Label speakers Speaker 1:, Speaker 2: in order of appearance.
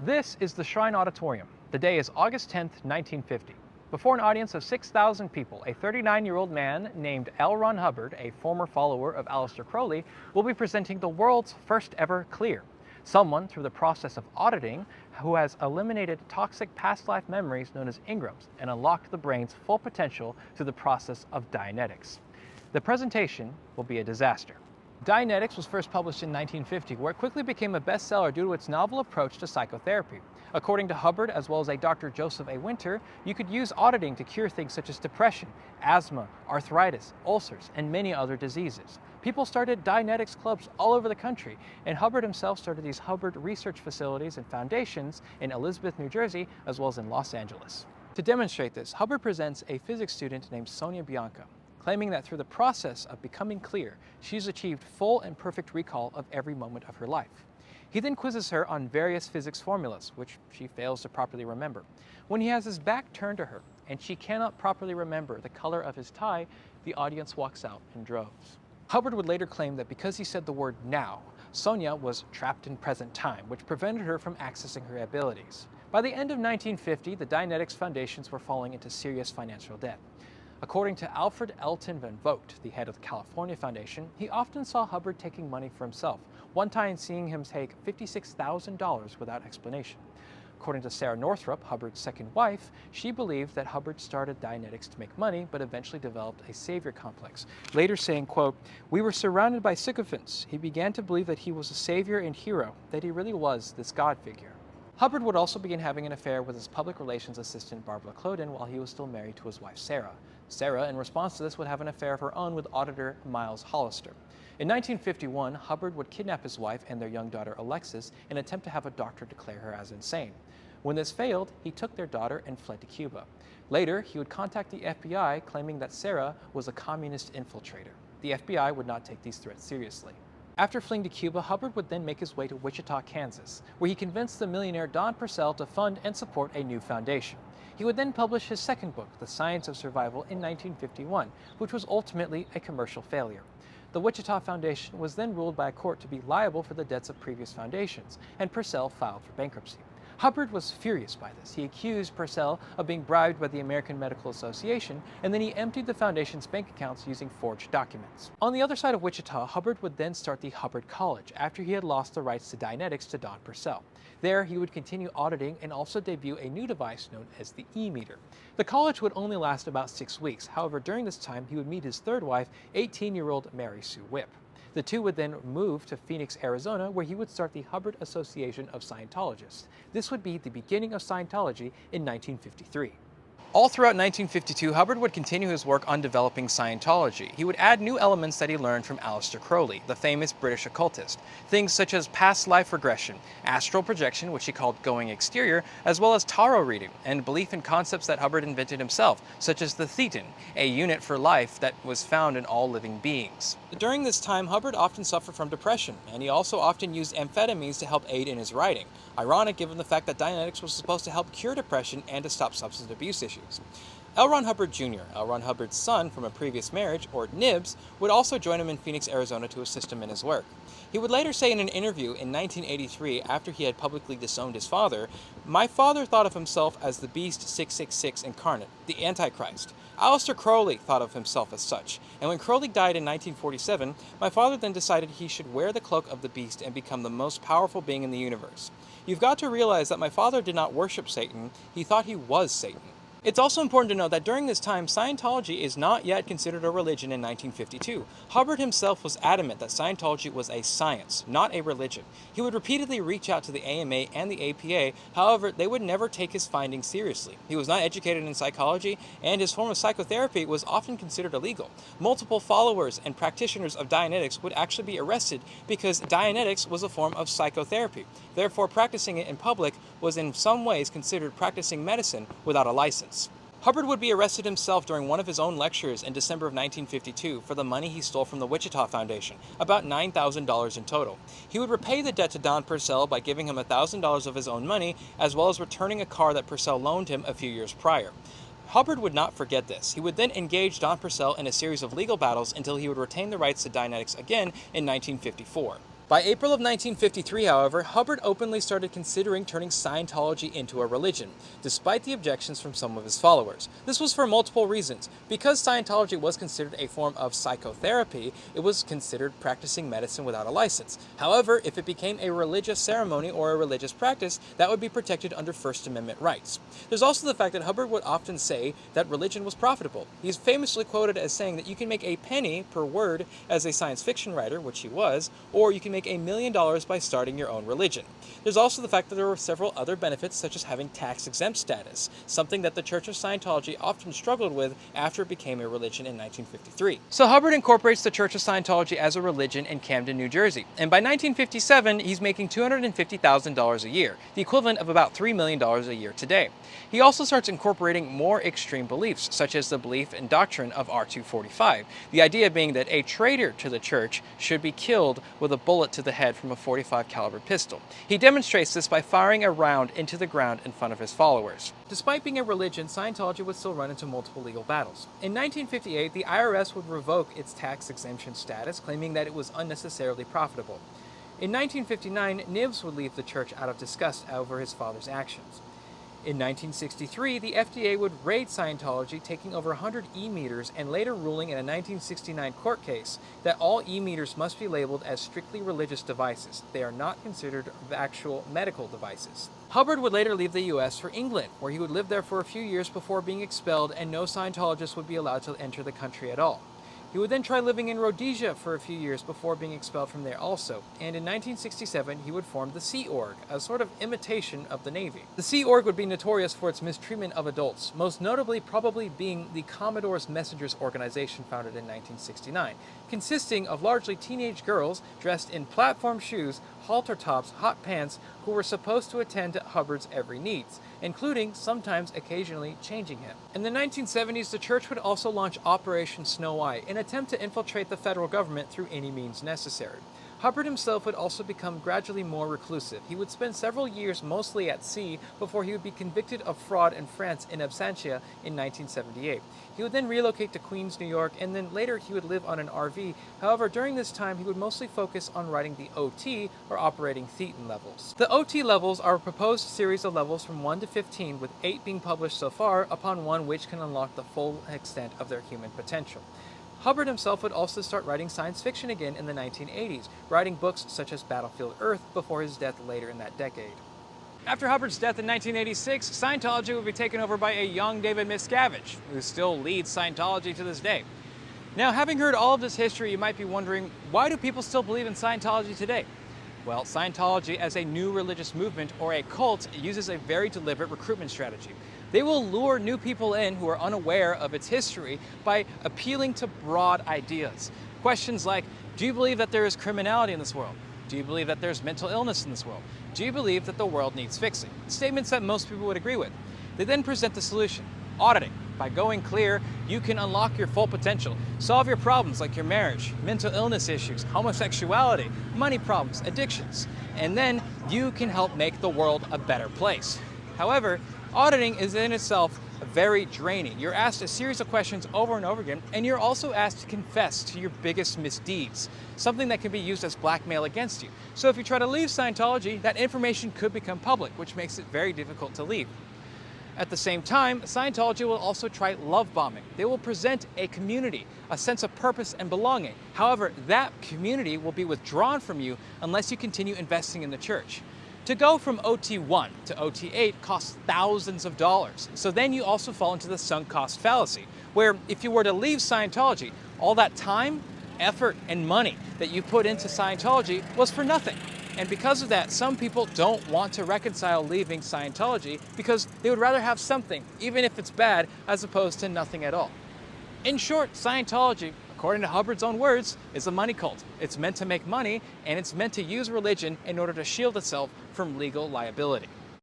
Speaker 1: This is the Shrine Auditorium. The day is August 10th, 1950. Before an audience of 6,000 people, a 39-year-old man named L. Ron Hubbard, a former follower of Aleister Crowley, will be presenting the world's first ever clear. Someone, through the process of auditing, who has eliminated toxic past life memories known as engrams and unlocked the brain's full potential through the process of Dianetics. The presentation will be a disaster. Dianetics was first published in 1950, where it quickly became a bestseller due to its novel approach to psychotherapy. According to Hubbard, as well as a Dr. Joseph A. Winter, you could use auditing to cure things such as depression, asthma, arthritis, ulcers, and many other diseases. People started Dianetics clubs all over the country, and Hubbard himself started these Hubbard research facilities and foundations in Elizabeth, New Jersey, as well as in Los Angeles. To demonstrate this, Hubbard presents a physics student named Sonia Bianca, claiming that through the process of becoming clear, she's achieved full and perfect recall of every moment of her life. He then quizzes her on various physics formulas, which she fails to properly remember. When he has his back turned to her, and she cannot properly remember the color of his tie, the audience walks out in droves. Hubbard would later claim that because he said the word now, Sonia was trapped in present time, which prevented her from accessing her abilities. By the end of 1950, the Dianetics foundations were falling into serious financial debt. According to Alfred Elton Van Vogt, the head of the California Foundation, he often saw Hubbard taking money for himself, one time seeing him take $56,000 without explanation. According to Sarah Northrup, Hubbard's second wife, she believed that Hubbard started Dianetics to make money, but eventually developed a savior complex, later saying, quote, "We were surrounded by sycophants. He began to believe that he was a savior and hero, that he really was this God figure." Hubbard would also begin having an affair with his public relations assistant Barbara Cloden while he was still married to his wife Sarah. Sarah, in response to this, would have an affair of her own with auditor Miles Hollister. In 1951, Hubbard would kidnap his wife and their young daughter Alexis and attempt to have a doctor declare her as insane. When this failed, he took their daughter and fled to Cuba. Later, he would contact the FBI claiming that Sarah was a communist infiltrator. The FBI would not take these threats seriously. After fleeing to Cuba, Hubbard would then make his way to Wichita, Kansas, where he convinced the millionaire Don Purcell to fund and support a new foundation. He would then publish his second book, The Science of Survival, in 1951, which was ultimately a commercial failure. The Wichita Foundation was then ruled by a court to be liable for the debts of previous foundations, and Purcell filed for bankruptcy. Hubbard was furious by this. He accused Purcell of being bribed by the American Medical Association, and then he emptied the foundation's bank accounts using forged documents. On the other side of Wichita, Hubbard would then start the Hubbard College after he had lost the rights to Dianetics to Don Purcell. There, he would continue auditing and also debut a new device known as the E-meter. The college would only last about 6 weeks. However, during this time, he would meet his third wife, 18-year-old Mary Sue Whipp. The two would then move to Phoenix, Arizona, where he would start the Hubbard Association of Scientologists. This would be the beginning of Scientology in 1953. All throughout 1952, Hubbard would continue his work on developing Scientology. He would add new elements that he learned from Aleister Crowley, the famous British occultist. Things such as past life regression, astral projection, which he called going exterior, as well as tarot reading, and belief in concepts that Hubbard invented himself, such as the thetan, a unit for life that was found in all living beings. During this time, Hubbard often suffered from depression, and he also often used amphetamines to help aid in his writing. Ironic given the fact that Dianetics was supposed to help cure depression and to stop substance abuse issues. L. Ron Hubbard Jr., L. Ron Hubbard's son from a previous marriage, or Nibs, would also join him in Phoenix, Arizona to assist him in his work. He would later say in an interview in 1983, after he had publicly disowned his father, "My father thought of himself as the Beast 666 incarnate, the Antichrist. Aleister Crowley thought of himself as such, and when Crowley died in 1947, my father then decided he should wear the cloak of the beast and become the most powerful being in the universe. You've got to realize that my father did not worship Satan, he thought he was Satan." It's also important to note that during this time, Scientology is not yet considered a religion in 1952. Hubbard himself was adamant that Scientology was a science, not a religion. He would repeatedly reach out to the AMA and the APA, however, they would never take his findings seriously. He was not educated in psychology, and his form of psychotherapy was often considered illegal. Multiple followers and practitioners of Dianetics would actually be arrested because Dianetics was a form of psychotherapy. Therefore, practicing it in public was in some ways considered practicing medicine without a license. Hubbard would be arrested himself during one of his own lectures in December of 1952 for the money he stole from the Wichita Foundation, about $9,000 in total. He would repay the debt to Don Purcell by giving him $1,000 of his own money, as well as returning a car that Purcell loaned him a few years prior. Hubbard would not forget this. He would then engage Don Purcell in a series of legal battles until he would retain the rights to Dianetics again in 1954. By April of 1953, however, Hubbard openly started considering turning Scientology into a religion, despite the objections from some of his followers. This was for multiple reasons. Because Scientology was considered a form of psychotherapy, it was considered practicing medicine without a license. However, if it became a religious ceremony or a religious practice, that would be protected under First Amendment rights. There's also the fact that Hubbard would often say that religion was profitable. He's famously quoted as saying that you can make a penny per word as a science fiction writer, which he was, or you can make $1 million by starting your own religion. There's also the fact that there were several other benefits, such as having tax-exempt status, something that the Church of Scientology often struggled with after it became a religion in 1953. So Hubbard incorporates the Church of Scientology as a religion in Camden, New Jersey, and by 1957, he's making $250,000 a year, the equivalent of about $3 million a year today. He also starts incorporating more extreme beliefs, such as the belief and doctrine of R245, the idea being that a traitor to the church should be killed with a bullet to the head from a .45 caliber pistol. He demonstrates this by firing a round into the ground in front of his followers. Despite being a religion, Scientology would still run into multiple legal battles. In 1958, the IRS would revoke its tax exemption status, claiming that it was unnecessarily profitable. In 1959, Nibs would leave the church out of disgust over his father's actions. In 1963, the FDA would raid Scientology, taking over 100 e-meters and later ruling in a 1969 court case that all e-meters must be labeled as strictly religious devices. They are not considered actual medical devices. Hubbard would later leave the US for England, where he would live there for a few years before being expelled, and no Scientologists would be allowed to enter the country at all. He would then try living in Rhodesia for a few years before being expelled from there also, and in 1967 he would form the Sea Org, a sort of imitation of the Navy. The Sea Org would be notorious for its mistreatment of adults, most notably probably being the Commodore's Messengers organization founded in 1969, consisting of largely teenage girls dressed in platform shoes, halter tops, hot pants, who were supposed to attend to Hubbard's every needs, including sometimes occasionally changing him. In the 1970s, the church would also launch Operation Snow White, an attempt to infiltrate the federal government through any means necessary. Hubbard himself would also become gradually more reclusive. He would spend several years mostly at sea before he would be convicted of fraud in France in absentia in 1978. He would then relocate to Queens, New York, and then later he would live on an RV. However, during this time, he would mostly focus on writing the OT, or Operating Thetan levels. The OT levels are a proposed series of levels from 1 to 15, with 8 being published so far, upon one which can unlock the full extent of their human potential. Hubbard himself would also start writing science fiction again in the 1980s, writing books such as Battlefield Earth before his death later in that decade. After Hubbard's death in 1986, Scientology would be taken over by a young David Miscavige, who still leads Scientology to this day. Now, having heard all of this history, you might be wondering, why do people still believe in Scientology today? Well, Scientology as a new religious movement or a cult uses a very deliberate recruitment strategy. They will lure new people in who are unaware of its history by appealing to broad ideas. Questions like, do you believe that there is criminality in this world? Do you believe that there's mental illness in this world? Do you believe that the world needs fixing? Statements that most people would agree with. They then present the solution, auditing. By going clear, you can unlock your full potential, solve your problems like your marriage, mental illness issues, homosexuality, money problems, addictions, and then you can help make the world a better place. However, auditing is in itself very draining. You're asked a series of questions over and over again, and you're also asked to confess to your biggest misdeeds, something that can be used as blackmail against you. So if you try to leave Scientology, that information could become public, which makes it very difficult to leave. At the same time, Scientology will also try love bombing. They will present a community, a sense of purpose and belonging. However, that community will be withdrawn from you unless you continue investing in the church. To go from OT1 to OT8 costs thousands of dollars. So then you also fall into the sunk cost fallacy, where if you were to leave Scientology, all that time, effort, and money that you put into Scientology was for nothing. And because of that, some people don't want to reconcile leaving Scientology because they would rather have something, even if it's bad, as opposed to nothing at all. In short, Scientology, according to Hubbard's own words, is a money cult. It's meant to make money, and it's meant to use religion in order to shield itself from legal liability.